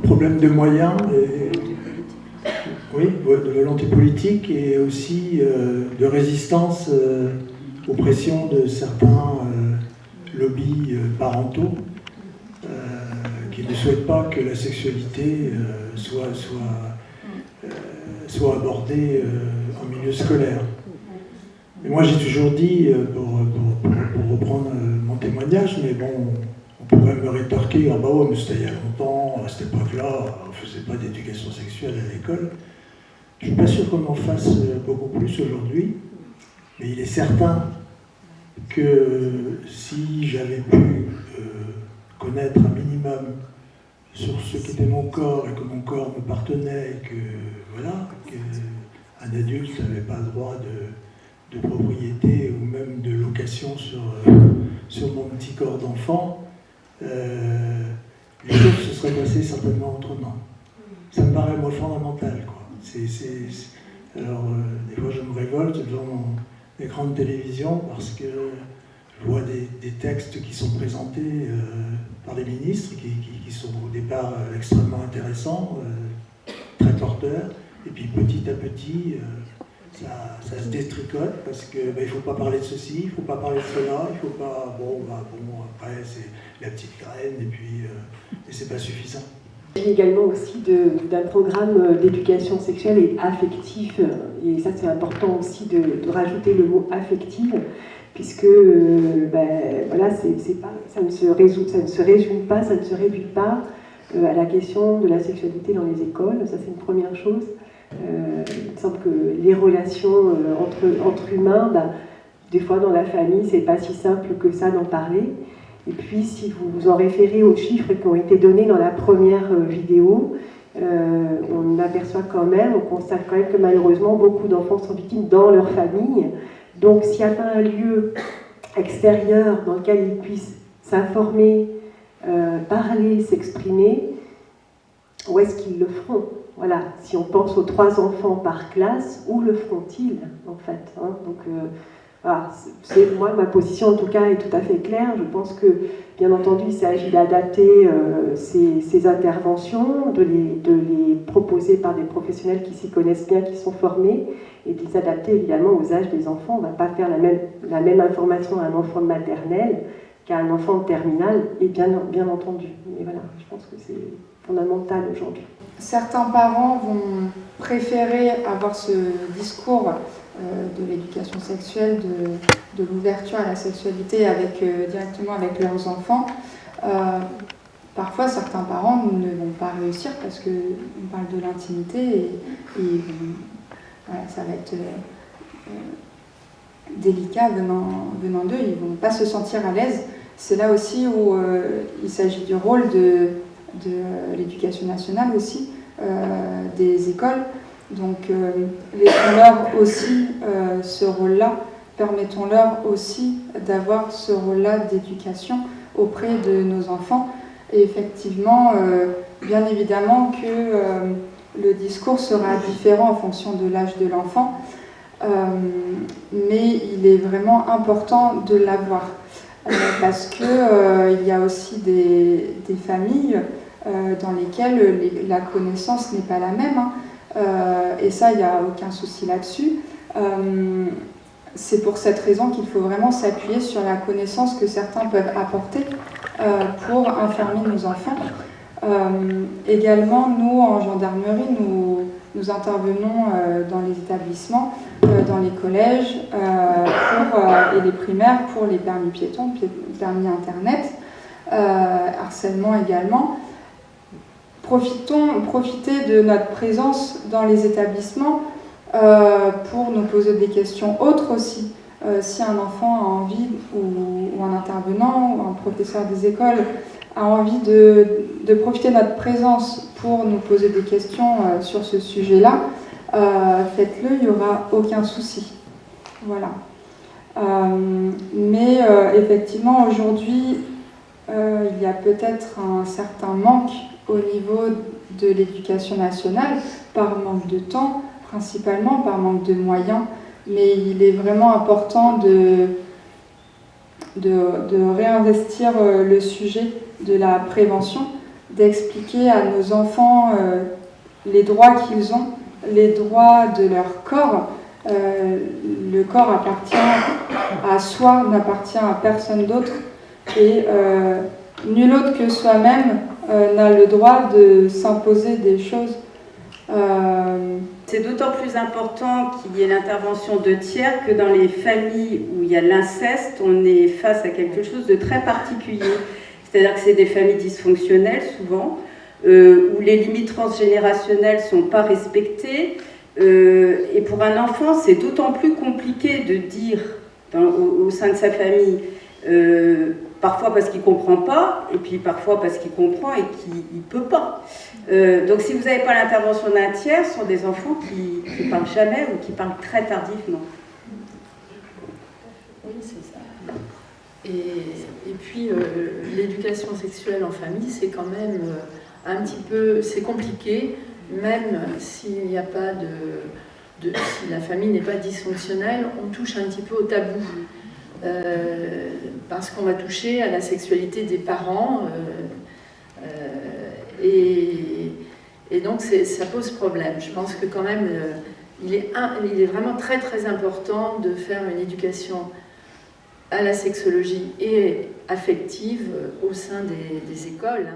problème de moyens, oui, de volonté politique et aussi de résistance aux pressions de certains lobbies parentaux qui ne souhaitent pas que la sexualité soit abordée en milieu scolaire. Et moi j'ai toujours dit, pour reprendre mon témoignage, mais bon, on pourrait me rétorquer, ah bah ouais, mais c'était il y a longtemps, à cette époque-là, on ne faisait pas d'éducation sexuelle à l'école. Je ne suis pas sûr qu'on en fasse beaucoup plus aujourd'hui, mais il est certain que si j'avais pu connaître un minimum sur ce qu'était mon corps et que mon corps me partenait, et que voilà, qu'un adulte n'avait pas le droit de propriété ou même de location sur mon petit corps d'enfant, les choses se seraient passées certainement autrement. Ça me paraît, moi, fondamental, quoi. Alors, des fois, je me révolte devant mon écran de télévision parce que je vois des textes qui sont présentés par les ministres, qui sont au départ extrêmement intéressants, très porteurs, et puis petit à petit, ça se détricote parce qu'il ne faut pas parler de ceci, il ne faut pas parler de cela, il ne faut pas... Bon, après, c'est la petite graine, et puis c'est pas suffisant. Il s'agit également aussi d'un programme d'éducation sexuelle et affective, et ça c'est important aussi de rajouter le mot affective, puisque voilà, ça ne se résume pas, ça ne se réduit pas à la question de la sexualité dans les écoles, ça c'est une première chose. Il me semble que les relations entre humains, des fois dans la famille, c'est pas si simple que ça d'en parler. Et puis, si vous vous en référez aux chiffres qui ont été donnés dans la première vidéo, on aperçoit quand même, on constate quand même que malheureusement, beaucoup d'enfants sont victimes dans leur famille. Donc, s'il n'y a pas un lieu extérieur dans lequel ils puissent s'informer, parler, s'exprimer, où est-ce qu'ils le feront ? Voilà, si on pense aux 3 enfants par classe, où le feront-ils, en fait, hein ? Donc, voilà, moi, ma position en tout cas est tout à fait claire. Je pense que, bien entendu, il s'agit d'adapter ces interventions, de les proposer par des professionnels qui s'y connaissent bien, qui sont formés, et de les adapter évidemment aux âges des enfants. On ne va pas faire la même information à un enfant de maternelle qu'à un enfant de terminale, et bien entendu. Mais voilà, je pense que c'est fondamental aujourd'hui. Certains parents vont préférer avoir ce discours de l'éducation sexuelle, de l'ouverture à la sexualité directement avec leurs enfants. Parfois, certains parents ne vont pas réussir parce qu'on parle de l'intimité et voilà, ça va être délicat venant d'eux, ils ne vont pas se sentir à l'aise. C'est là aussi où il s'agit du rôle de l'éducation nationale aussi, des écoles. Donc laissons-leur aussi ce rôle-là, permettons-leur aussi d'avoir ce rôle-là d'éducation auprès de nos enfants. Et effectivement, bien évidemment que le discours sera différent en fonction de l'âge de l'enfant, mais il est vraiment important de l'avoir. Parce qu'il y a aussi des familles dans lesquelles la connaissance n'est pas la même, hein. Et ça, il n'y a aucun souci là-dessus. C'est pour cette raison qu'il faut vraiment s'appuyer sur la connaissance que certains peuvent apporter pour informer nos enfants. Également, nous, en gendarmerie, nous intervenons dans les établissements, dans les collèges et les primaires pour les permis piétons, permis internet, harcèlement également. Profiter de notre présence dans les établissements pour nous poser des questions autres aussi. Si un enfant a envie, ou un intervenant, ou un professeur des écoles a envie de profiter de notre présence pour nous poser des questions sur ce sujet-là, faites-le, il n'y aura aucun souci. Voilà. Mais effectivement, aujourd'hui, il y a peut-être un certain manque au niveau de l'éducation nationale, par manque de temps, principalement par manque de moyens, mais il est vraiment important de réinvestir le sujet de la prévention, d'expliquer à nos enfants les droits qu'ils ont, les droits de leur corps. Le corps appartient à soi, n'appartient à personne d'autre, et nul autre que soi-même n'a le droit de s'imposer des choses. C'est d'autant plus important qu'il y ait l'intervention de tiers que dans les familles où il y a l'inceste, on est face à quelque chose de très particulier. C'est-à-dire que c'est des familles dysfonctionnelles souvent, où les limites transgénérationnelles ne sont pas respectées. Et pour un enfant, c'est d'autant plus compliqué de dire au sein de sa famille, parfois parce qu'il ne comprend pas, et puis parfois parce qu'il comprend et qu'il ne peut pas. Donc si vous n'avez pas l'intervention d'un tiers, ce sont des enfants qui ne parlent jamais ou qui parlent très tardivement. Oui, c'est ça. Et puis l'éducation sexuelle en famille, c'est quand même un petit peu, c'est compliqué, même s'il n'y a pas si la famille n'est pas dysfonctionnelle, on touche un petit peu au tabou. Parce qu'on va toucher à la sexualité des parents et donc ça pose problème. Je pense que quand même il est vraiment très très important de faire une éducation à la sexologie et affective au sein des écoles.